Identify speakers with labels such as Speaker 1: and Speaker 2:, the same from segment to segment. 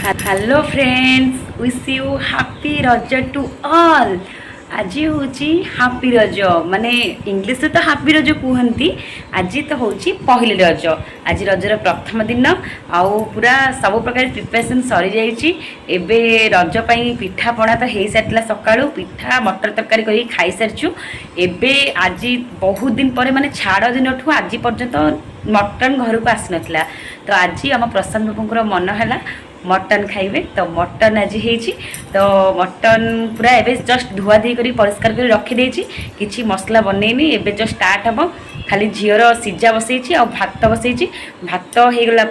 Speaker 1: Hello friends, wish you happy रज to all. आज हूँ हापी रज माने इंग्लिश तो हापी रज कहती। आज तो हूँ पहली रज। आज रजर प्रथम दिन आउ पूरा सब प्रकार प्रिपरेशन सरी जाइए। एबे रज पाई पिठा पଣା तो हो सारा सका पिठा मटर तरकारी कर खाई सारी। एबे आज बहुत दिन पर माने छाड़ दिन ठू आज पर्यंत मटन घर को आसी नाला। तो आज आम प्रशांत बाबूर मन है मटन खाइबे। तो मटन आज होती। तो मटन पूरा एबे जस्ट धुआ धी कर परिष्कार कर रखी किसी मसला बनईनी। एबे जस्ट स्टार्ट हम खाली झीर सीजा बसई आ भात बसई। भात हो गला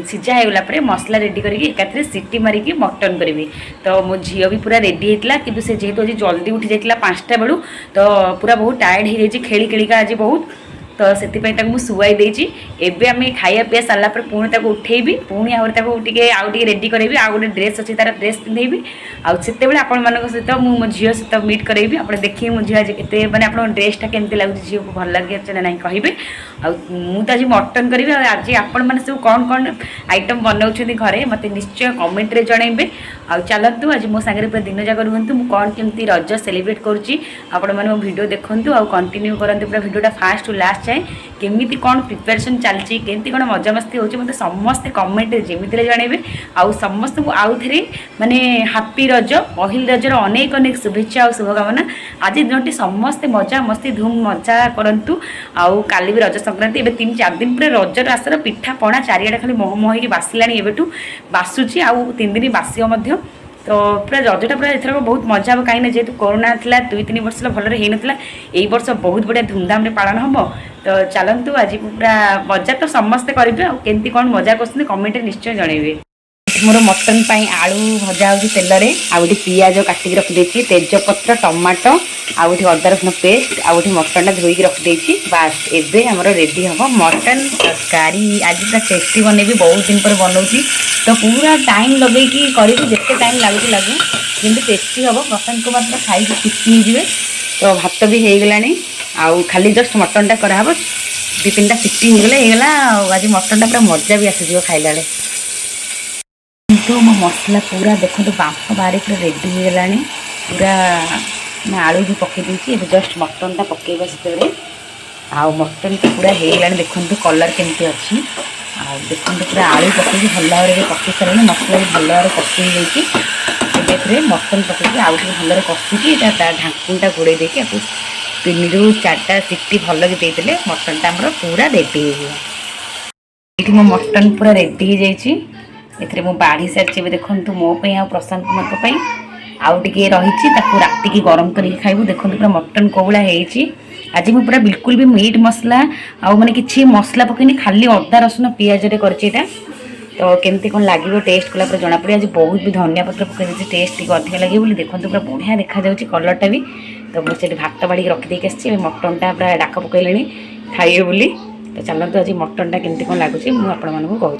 Speaker 1: सीजा हो गला मसला रेडी करके एकाथरे सीटी मारिकी मटन करी। तो मो झील भी पूरा रेडी होता कि जेहेतु आज जल्दी उठी जाता 5टा बेलू। तो पूरा बहुत टायर्ड हो जाए खेली खेलिका आज बहुत। तो से शुआई देती। एबे आम खाया पीया सारापर पुणी उठेबी पुणी आउ रेडी करेबी। आ गोटे ड्रेस अच्छी तार ड्रेस पिंधेबी। आते आपण मान सहित मो झील सहित मीट करेबी। आप देखिए मो झील आज के मैंने आप ड्रेसटा केमती लगुच झील को भल लगे ना कहे। आज मटन करी। आज आपण मैंने सब कौन कौन आइटम बनाऊँ घरे मत निश्चय कमेंट रे जनइबे। चलतु आज मो सांगे पूरा दिन जाक रुहतु। मुझे कौन केमती रज सेलिब्रेट करुँची आपण मैंने मो वीडियो देखु आ कंटिन्यू करते पूरा वीडियोटा फास्ट टू लास्ट जाए। केमिति कौन प्रिपरेशन चलती केमती कौन मजा मस्ती होची मते समस्ते कमेंट जेमिति जनइबे। आउ समस्त को आउ थे माने हैप्पी रज पहिल रजर अनेक अनेक शुभेच्छा और शुभकामना। आज दिनटी समस्ते मजा मस्ती धूम मजा करंतु। आउ काली भी रज संक्रांति। एबे 3-4 दिन पूरा रजर आसर पिठा पଣା चारिआडे खाली मोह मोह होइकी बासिलानी। एबेठू बासुची आउ 3 दिन बासियो मध्य। तो पूरा रजटा पूरा एथर बहुत मजा हम कहीं जेहेतु कोरोना था 2-3 वर्ष भलरे होता। यही वर्ष बहुत बढ़िया धूमधाम पालन हम। तो चलतु आज पूरा मजा तो समस्ते करेंगे। आमती कौन मजा कर कमेंट निश्चय जनइबे। मोर मटन पाई आलू भजा हो तेल आउे पियाज काटिक रखिदे तेजपत्र टमाटो आउे अदा रसुण पेस्ट आउे मटन धोईक रखिदे। बास एबे हमर रेडी हम मटन तरकारी। आज पूरा टेस्टी बनैबी बहुत दिन पर बनाऊँगी। तो पूरा टाइम लगे करी जिते टाइम लगुच लगू कि टेस्टी हम। प्रशांत को मात्र खाई खुशी हो। तो भात भी हो गला आउ खाली जस्ट मटनटा कराब 2-3टा सीटी होगला। आज मटनटा पूरा मजा भी आसीज खाइला। तो मो मसला पूरा देखो बांफ बाहर पूरा रेडी हो गला। पूरा मैं आलू भी पकई जस्ट मटनटा पकेबा से आ मटन तो पूरा हो गला। देखो कलर केमती अच्छी आ देखो पूरा आलू पकई भल भाव में पकई सारे मसला भी भल भाव कषि हो। मटन पकई आउ भल कषिकी ढांकुणटा घोड़े देके 3-4टा सीटी भल के देते मटनटा आमर पूरा रेडी हो। ये मो मटन पूरा रेडी हो जाइए। एथरे मु बाढ़ी सारी देखो मोपाई आ प्रशांत कुमार आउ टे रही राति की गरम करके खाइबू। देखो पूरा मटन कौला है। आज मुझे पूरा बिल्कुल भी मीट मसला आउ माने किसी मसला पकईनी खाली अदा रसुण पियाज कर। तो केमती कौन लगे टेस्ट कला जना पड़े। आज बहुत भी धनिया पत्र पकई टेस्ट टी अधिक लगे बोली देखो पूरा बढ़िया देखा जाऊँगी कलरटा भी। तो मुझे भात बाड़ी रखिदेक आसी मटनटा पूरा डाक पकईले खाइबे बोली। तो चलते आज मटनटा केमती कौन लगुच मुझे कहूँ।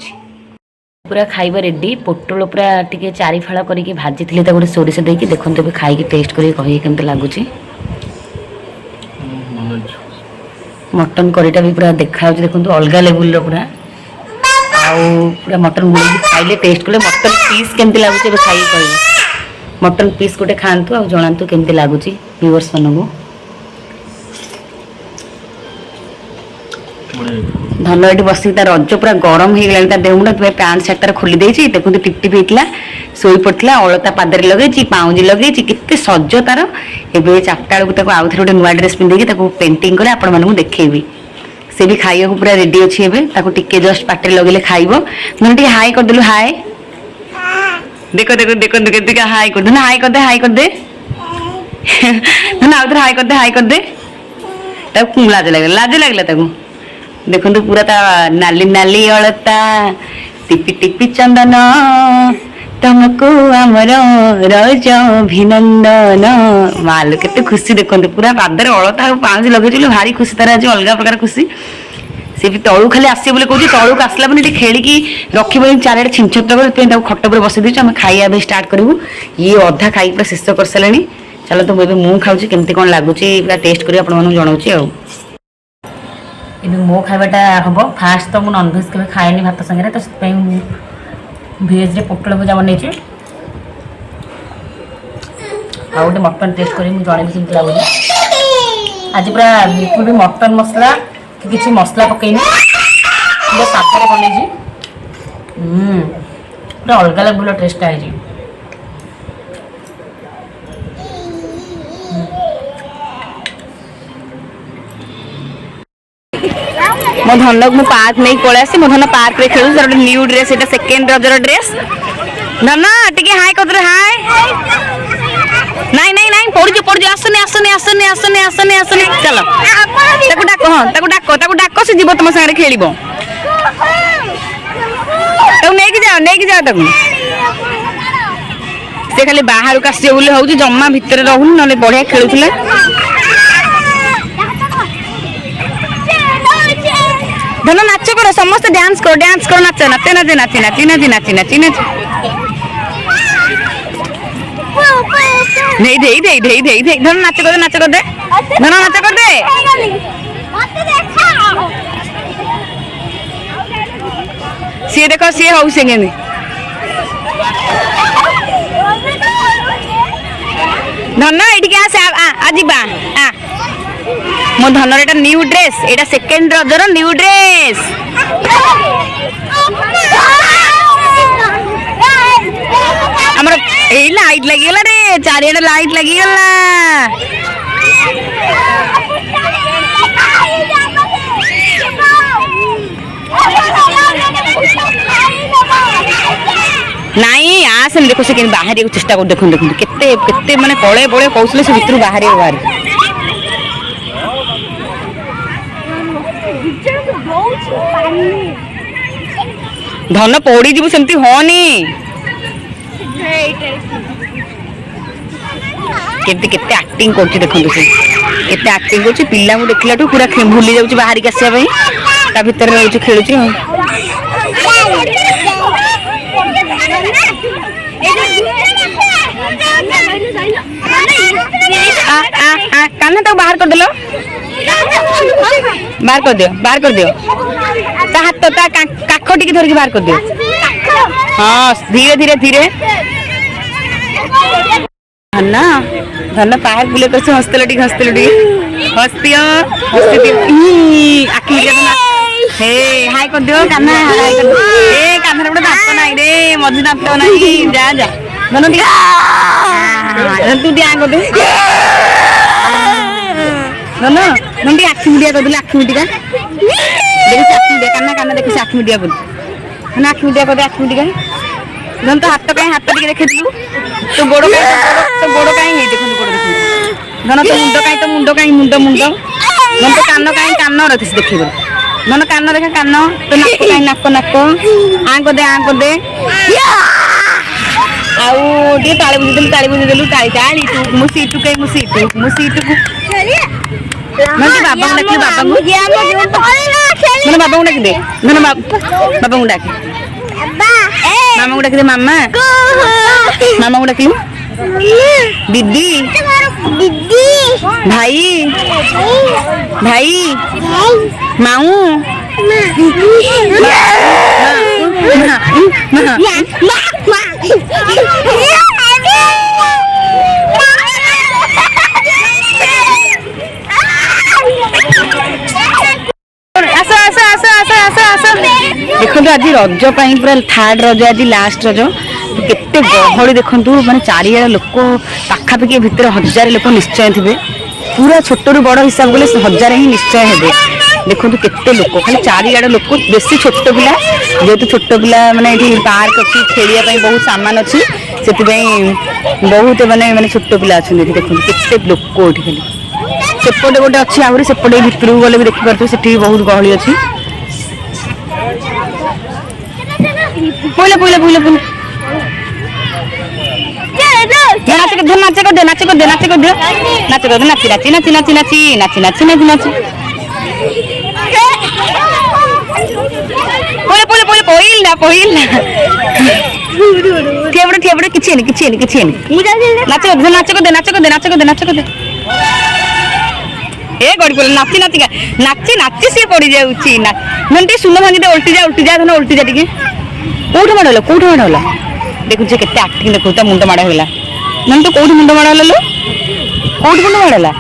Speaker 1: पूरा खाइबा रेडी पोटल पूरा टी 4 फाड़ करके भाजी थी गोटे सोरिष देकी देखते भी खाई टेस्ट कर कही केमती लगुच। मटन करीटा भी पूरा देखा देखो अलग लेवल पूरा आउ पूरा मटन गुड़ खाइले टेस्ट कले मटन पीस केमती लगुच खाई कह मटन पीस गोटे खातु आ जनातु केमती लगुच व्यूअर्स मानू। धन ये बस रज पूरा गरम हो गला देह मुंड पैंट सार्ट तार खोली देखते टिपटिप होता शोई पड़ता अलता पादरी लगे पाउजी लगे केते सज तार। एवं 4टा बेलू आउ थे गोटे नुआ ड्रेस पिंधे पेंटिंग कर आपण मानू देखेबी। से भी खाइबा पूरा रेडी अच्छी टे जस्ट पाटे लगे खाइब। टे हाई करदेलु हाय देखो देखो देखो देखो हाई कर दे हाई कर दे हाई कर दे आउ थे हाई कर दे हाई कर दे। लाज लगला देखो पूरा ता नाली नाली अलता टिपी टिपी चंदन तुमको आमर रज अभिनंदन। माल के खुशी देखो पूरा पादर अलता पाँच लगे भारी खुशी तार आज अलग प्रकार खुशी। सी भी तलू खाली आसे बोले कहूँ तलू आसला मैंने खेलिकी रखी 4 छिंछत्र कर खट पर बसई दूँ। आम खाइबा स्टार्ट करूँ। ये अधा खाई पूरा शेष कर सारे। चलो तो मुझे खाऊँ केमती कौन लगुच पूरा टेस्ट कर जनाऊँ। मो खाइबाटा हम फास्ट तो मुझे ननभेज के खाएनी भात संगे। तो भेज पोटल भजा बन गोटे मटन टेस्ट करी मुझे जन भी लगे आज पूरा बिल्कुल भी मटन मसला कि किसी मसला पकईनी पूरा साधारे बन पूरा अलग अलग भल टेस्ट है मो धन को पार्क नहीं पलि आसी मो धन पार्क रे खेलु गोटे न्यू ड्रेस एटा सेकेंड रजर ड्रेस धन टिके हाय कदर हाय नहीं नहीं नहीं पड़ जो आसने आसने आसने आसने आसने आसने चलो ताकू डाक हाँ ताकू डाक से जीव तुम सागे खेल नहीं जाओ ताकू से खाली बाहर को आस हूँ जमा भितर रहूनी ना बढ़िया खेलुला धन नाच कर समस्त डांस कर नाच नाचे नाचे नाची नाची नाची नाची नाची नाची नहीं दे दे दे दे दे धन नाच कर दे धन नाच कर दे सी देख सी हौ से धन ये आस आज मो धनर एटा न्यू ड्रेस एटा सेकेंड रजर न्यू ड्रेस हमर ए लाइट लगी गला रे चारियाडे लाइट लगी गला नहीं आसन देखो से बाहर चेष्टा कर देखो देखो केते केते माने कळे बळे कौशल से भितर बाहर बाहर धन पड़ी जीव सेमती होनी केते केते एक्टिंग करछि देखंतु से केते एक्टिंग करछि पिल्ला को देखलाटू पूरा भूली जाउछि बाहर के आसिया पई ता भीतर रहउछि खेलुछि कान्हा तो बाहर कर देलो बाहर कर दियो ता हाथ ता काख टिके धरिक बाहर कर दियो हाँ धीरे धीरे धीरे धन धन पार्क बुले कर हस्तेल टी हस्तियो आखि हे हाय कर दियो कान्हा हाय कर ए कान्हा गोटे दांत नाही रे मझी दांत नाही जा जा धन टी तू दिया कर दे धन धन टी आखि मिडिया कर दे आखि मिडिया देख आखि मिडिया कान्हा कान्हा देख आखि मिडिया कर धन आखि मिडिया कर दे आखि मिडिया धन तो हाथ कहीं हाथ टिके देखिलु तो गोड़ कहीं नहीं देखु गोड़ देखु धन तो मुंड कहीं मुंड धन तो कान रखी देखिए धन कान देखा कान तो नाक कहीं नाक आंक दे आउ टे ताली बुझीदेलु ताली तू मुसीटू कहीं मुसीटू को बाबा को डाक बाबा को डाक दे धन बाबा को डाक मामा को डाक दे मामा को डाक दीदी भाई माऊ देखो आज रज पूरा थर्ड रज आज लास्ट रज केते गहली देखु माने चारिया लोक पाखापाखि भितर 1000 लोक निश्चय थे पूरा छोट रु बड़ हिसाब गले 1000 ही निश्चय हे देखो केते लोक खाली चारिया लोक बेसी छोट पिला जेहेतु छोट पिला माने पार्क अच्छी खेलिया बहुत सामान अच्छी से बहुत माने छोट पिला अच्छे देखो केते लोक खाली सेपटे गोटे अच्छी आहरी सेपटे भितर गले भी देखिपे से बहुत गहली अच्छी नाच कर दे ए गड़ी पड़े नाची नाची सी पड़ जाऊँ सुन भांगी दे उल्टी जा धन उल्टी जा टे କୋଉଠି ମାଡ଼ ହେଲା କୋଉଠି ମାଡ଼ ହେଲା ଦେଖୁଛି କେତେ ଆକ୍ଟିଂ ଦେଖୁ ତା ମୁଣ୍ଡ ମାଡ଼ ହେଲା ନହେଲେ ତ କୋଉଠି ମୁଣ୍ଡ ମାଡ଼ ହେଲା लो କୋଉଠି ମୁଣ୍ଡ ମାଡ଼ ହେଲା